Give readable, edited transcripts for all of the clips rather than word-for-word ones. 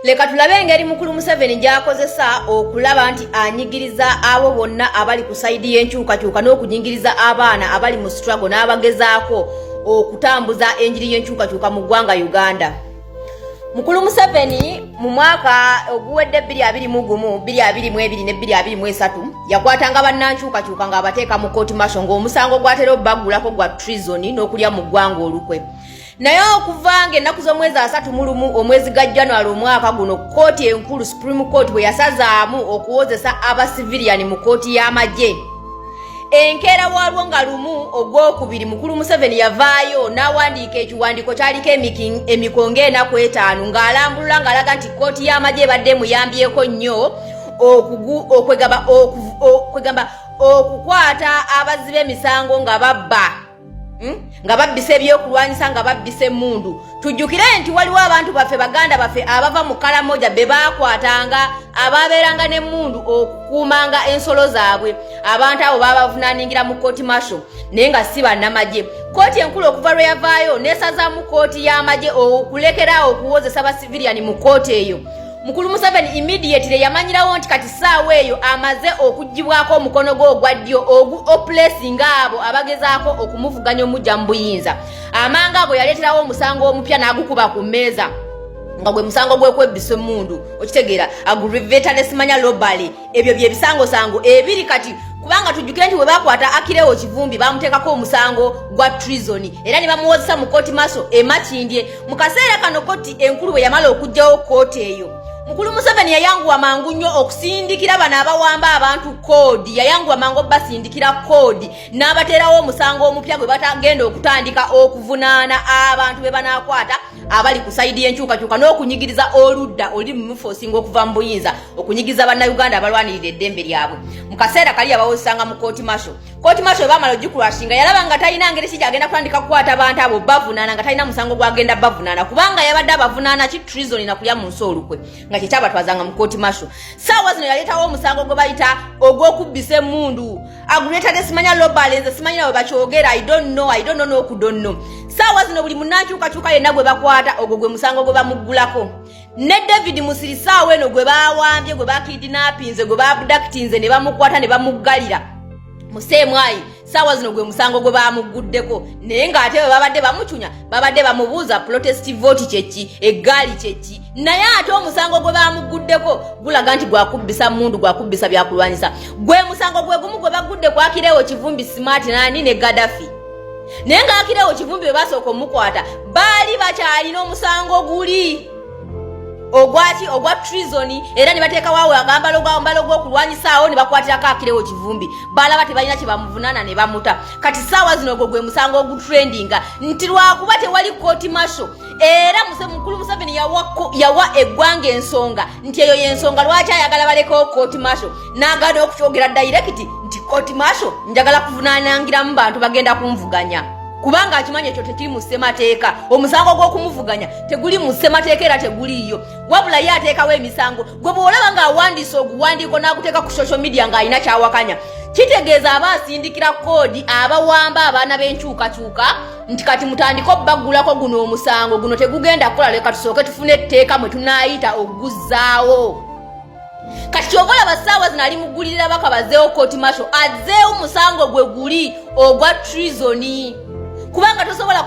Leka tulabe engeri mukulu Museveni gy'akozesa okulaba nti anyigiriza abo bonna abali ku sayidi y'enkyukakyuka n'okunyingiriza abaana abali mu struggle n'abagezaako okutambuza enjiri y'enkyukakyuka mu ggwanga Uganda. Mukulu Museveni mu mwaka oguwedde 2021, 2022 ne 2023 yakwatanga bannankyukakyuka ng'abateeka mu court martial ng'omusango gwatera obbagulako gwa treason n'okulya mu ggwanga olukwe. Naye okuvanga ennaku z'omwezi 31 omwezi ga January omwaka guno kooti enkulu Supreme Court bwe yasazaamu okuwozesa abasiviliani mu kooti y'amagye. Enkeera waalwo nga lumu ogwokubiri mukulu Museveni yavaayo n'awandiika ekiwandiiko kyaliko emikongo enaku 5 ng'alambulula ng'alaga nti kooti y'amagye ebadde muyambyeko nnyo okukwata abazzi b'emisango nga babba nga babbisa ebyokulwanyisa nga babbisa emmundu. Tujjukire nti waliwo abantu baffe baganda baffe abava mu Karamoja be baakwatanga ababeeranga n'emmundu okukuumanga ensolo zaabwe. Abantu abo babavunaanira mu kooti martial naye nga si bannamagye. Kooti enkulu okuva lwe yavaayo n'esazaamu kooti y'amagye okulekeraawo okuwozesa basiviliani mu kooti eyo. Mukulu Museveni immediately yamanyirawo nti kati ssaawa eyo amaze okuggibwako omukono gwe ogwa ddyo oppressing abo abagezaako okumuvuganya omujja mu buyinza. Amanga ago yaleeterawo omusango omupya n'agukuba ku mmeeza nga gwe musango gw'okwebbisa emmundu. Okitegeera aggravated ne simanya robbery. Ebyo bye bisangosango ebiri kati kubanga tujjukire nti bwe bakwata Akilewo Kivumbi bamuteekako omusango gwa treason era ne bamuwozesa mu kooti martial e Makindye. Mu kaseera kano kooti enkulu bwe yamala okuggyawo kooti eyo, Mukulu Museveni yayanguwa mangu nnyo okusindikira bano abawamba abantu koodi. Yayanguwa mangu basindikira koodi n'abateerawo omusango omupya gwe batagenda okutandika okuvunaana abantu be banaakwata abali ku sayidi y'enkyukakyuka n'okunyigiriza oludda oli mu forcing okuva mu buyinza okunyigiza bannayuganda abalwanirira eddembe lyabwe. Mu kaseera kali abawozesanga mu kooti martial. Kooti martial baamala ogikulwashinga yalaba nga talina ngeri ki agenda kutandika kukwata abantu abo bavunaana nga talina musango gwagenda bavunaana kubanga yabadde abavunaana ki treason na kulya mu nsi olukwe nga kyekyabatwazanga mu kooti martial. Ssaawa zino yaleetawo omusango gwe bayita ogw'okubbisa emmundu. Aguleta ne simanya robbery, nze simanyi nawe bakyogera. I don't know n'okudonno. Ssaawa zino buli munnankyukakyuka yenna gwe bakwata ogwo gwe musango gwe bamuggulako. Ne David Musiri ssaawa eno gwe baawambye, gwe bakidnappinze, gwe baabductinze ne bamukwata ne bamuggalira museemwayi, ssaawa zino gwe musango gwe baamuguddeko. Naye ng'ate bwe babadde bamucunya babadde bamubuuza protest vote kyeki, eggaali kyeki. Naye ate omusango gwe baamuguddeko gulaga nti gwakubbisa mmundu, gwakubbisa byakulwanyisa. Gwe musango gwe gumu gwe bagudde ku Akilewo Kivumbi Smart nani ne Gaddafi. Naye nga Akilewo Kivumbi bwe basooka omukwata baali bakyalina omusango guli ogwa treason era ne bateeka waawe agambalo gw'okulwanyisaawo ne bakwatirako Akilewo Kivumbi. Balaba tebalina kye bamuvunaana ne bamuta. Kati ssaawa zino ogwo gwe musango ogutrendinga nti lwakuba tewali kooti martial era Mukulu Museveni yawa eggwanga ensonga nti eyo y'ensonga lwaki ayagala balekeo kooti martial n'agaana okukyogera direct nti kooti martial njagala kuvunaanangiramu bantu bagenda kunvuganya. Kubanga akimanya ekyo tekiri mu ssemateeka. Omusango gw'okumuvuganya teguli mu ssemateeka era teguliyo. Wabula ye ateekawo emisango gwe bw'olaba ng'awandiisa oguwandiiko n'aguteeka ku social media ng'alina kyawakanya. Kitegeeza abaasindikira koodi abawamba abaana b'enkyukakyuka nti kati mutandika obbagulako guno omusango guno tegugenda kukola, leka tusooke tufune etteeka mwe tunaayita oguzzaawo. Kati kyova olaba ssaawa zino ali muggulirira baka bazeewo kooti martial azzeewo musango gwe guli ogwa treason. Kubanga tosobola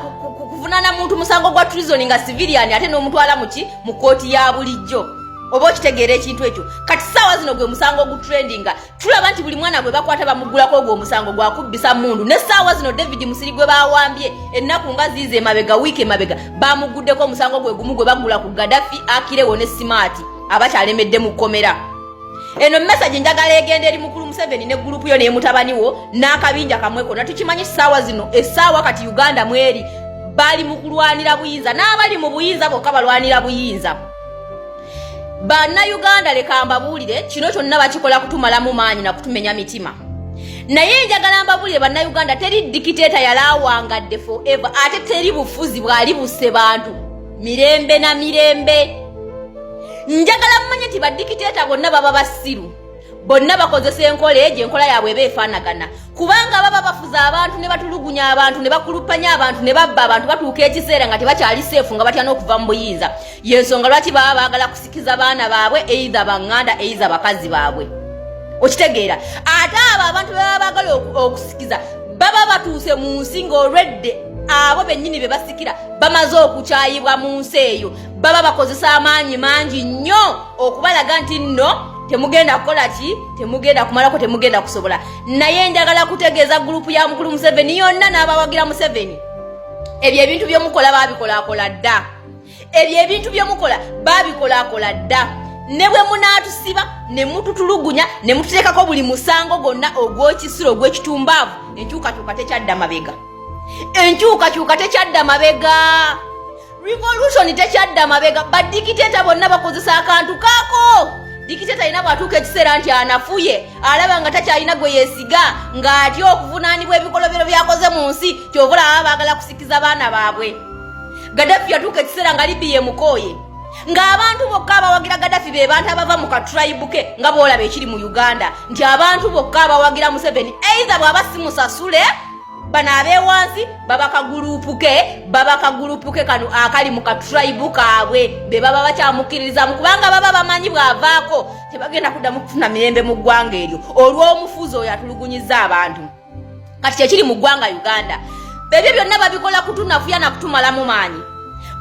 kuvunaana muntu musango gwa treason nga civilian ate n'omutwala mu kooti ya bulijjo. Oba okitegeera ekintu ekyo. Kati ssaawa zino gwe musango ogutrendinga tulaba nti buli mwana gwe bakwata bamuggulako ogwo omusango gwakubbisa mmundu. Ne ssaawa zino David Musiri gwe baawambye ennaku nga ziize emabega wiiki emabega baamuguddeko omusango gwe gumu gwe baggula ku Gaddafi, Akilewo ne Smart abakyalemedde mu kkomera. Eno message njagala egenda eri Mukulu Museveni ne group yo ne mutabaniwo n'akabinja kamweko na tukimanyi ssaawa zino essaawa kati Uganda mweri bali mu kulwanira buyinza n'abali mu buyinza bokka balwanira buyinza. Bannayuganda leka mbabuulire kino kyonna bakikola kutumalamu maanyi na kutumenya mitima. Naye njagala mbabuulire bannayuganda teri dictator yalawangadde forever ate teri bufuzi bwali busse bantu mirembe na mirembe. Njagala mmanye nti badikiteta bonna baba basiru. bonna bakozesa enkola ejo enkola yaabwe beefaanagana kubanga baba bafuza abantu ne batulugunya abantu ne bakulupanya abantu ne babba abantu batuuka ekiseera nga tebakyali seefu nga batya n'okuva mu buyinza yensonga lwaki baba baagala kusikiza baana baabwe eitha baŋŋanda eitha bakazi baabwe okitegeera ate abo abantu baba baagala okusikiza baba batuuse mu nsi ng'olwedde abo bennyini be basikira bamaze okukyayibwa mu nsi eyo baba bakozesa amaanyi mangi nnyo okubalaga nti nno temugenda kukola ki temugenda kumalako temugenda kusobola naye njagala kutegeeza gurupu ya mukulu Museveni yonna n'abawagira Museveni ebyo ebintu byomukola babikolakola dda ebyo ebintu byomukola babikolakola dda ne bwe munaatusiba ne mututulugunya ne mututeekako buli musango gonna ogw'ekisiro ogw'ekitumbaavu enkyukakyuka tekyadda mabega enkyukakyuka tekyadda mabega revolution tekyadda mabega badikiteeta bonna bakozesa akantu kaako dikiteta ina bwatuuka ekiseera nti anafuye alaba nga takyalina gwe yeesiga ng'atya okuvunaanibwa ebikolobero byakoze mu nsi kyovula baba baagala kusikiza baana baabwe Gaddafi yatuuka ekiseera nga Libya emukooye ng'abantu bokka abawagira Gaddafi be bantu abava mu katribe ke nga boolaba ekiri mu Uganda nti abantu bokka abawagira Museveni eitha bw'aba simusasule bano abeewansi baba kagulupu ke kano akali mu katribe kaabwe be baba bakyamukkiririza mu kubanga baba bamanyi bw'avaako tebagenda kuddamu kufuna mirembe mu ggwanga eryo olw'omufuzi oyo atulugunyiza abantu kati kyekiri mu ggwanga Uganda ebyo byonna babikola kutunafuya na kutumalamu maanyi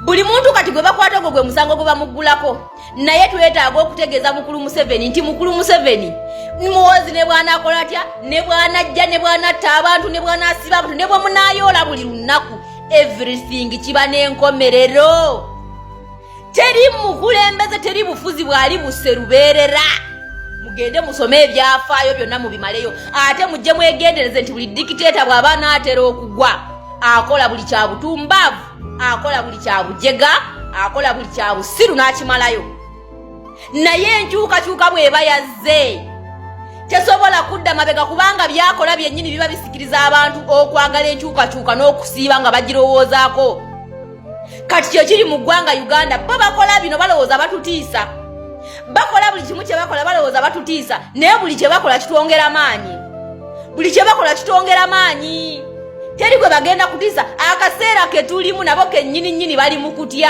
buli muntu kati gwe bakwata gwe musango gwe bamuggulako naye twetaaga okutegeeza mukulu Museveni nti mukulu Museveni muwozi ne bwana akola atya ne bwana ajja ne bwana atta abantu ne bwana asiba abantu ne bwe munayoola buli lunaku everything kiba n'enkomerero teri mukulembeze teri bufuzi bwali buserubeerera mugende musome ebyafaayo byonna mubimaleyo ate mujje mwegendereze nti buli dikiteeta bw'aba naatera okugwa akola buli kya butumbaavu akola buli kya bujega akola buli kya busiru n'akimalayo naye enkyukakyuka bw'eba yazze tesobola kudda mabega kubanga byakola byennyini biba bisikiriza abantu okwagala enkyukakyuka n'okusiiba nga bagirowoozaako kati kyo kiri mu ggwanga Uganda bo bakola bino balowooza batutiisa bakola buli kimu kye bakola balowooza batutiisa naye buli kye bakola kitwongera maanyi buli kye bakola kitwongera maanyi teri gwe bagenda kutiisa akaseera ke tulimu nabo kennyini bali mu kutya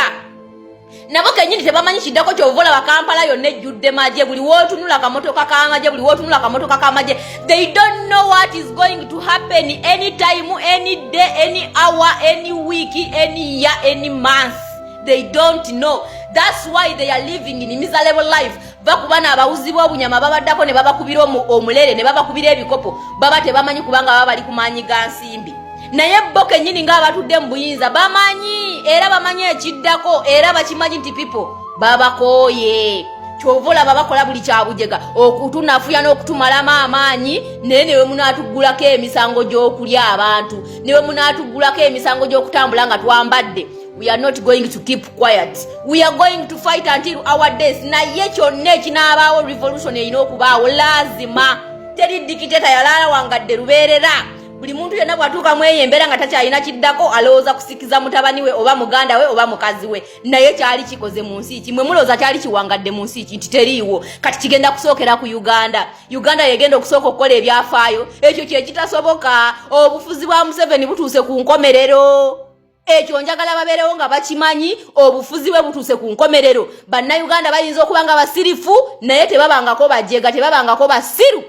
nabo kennyini tebamanyi kiddako kyovola wa Kampala yonna ejjudde maje buli wootunula kamotoka k'amaje buli wootunula kamotoka k'amaje they don't know what is going to happen any time any day any hour any week any year any month they don't know that's why they are living in miserable life bakubana abawuzi b'obunyama babaddako ne babakubira omulere ne babakubira ebikopo baba tebamanyi kubanga baba bali ku maanyi ga nsimbi naye bo kennyini ng'abatudde mu buyinza bamanyi era bamanyi ekiddako era bakimanyi nti people babakooye kyovola babakola buli kyabujega okutunafuya n'okutumalamu amaanyi naye newe munaatuggulako emisango gy'okulya abantu newe munaatuggulako emisango gy'okutambula nga twambadde we are not going to keep quiet we are going to fight until our days naye kyonna ekinaabaawo revolution erina okubaawo lazima teri dikiteta yalaala wangadde lubeerera buli muntu yenna bwatuuka mweyembera nga takyalina kiddako alowooza kusikiza mutabani we oba muganda we oba mukazi we naye kyali kikoze mu nsi ki mwe mulowooza kyali kiwangadde mu nsi ki nti teriiwo kati kigenda kusookera ku Uganda yegenda okusooka okukola ebyafaayo ekyo kyekitasoboka obufuzi bwa Museveni butuuse ku nkomerero ekyo njagala babeerewo nga bakimanyi obufuzi bwe butuuse ku nkomerero bannayuganda bayinza okuba nga basirifu naye tebabangako bajega tebabangako basiru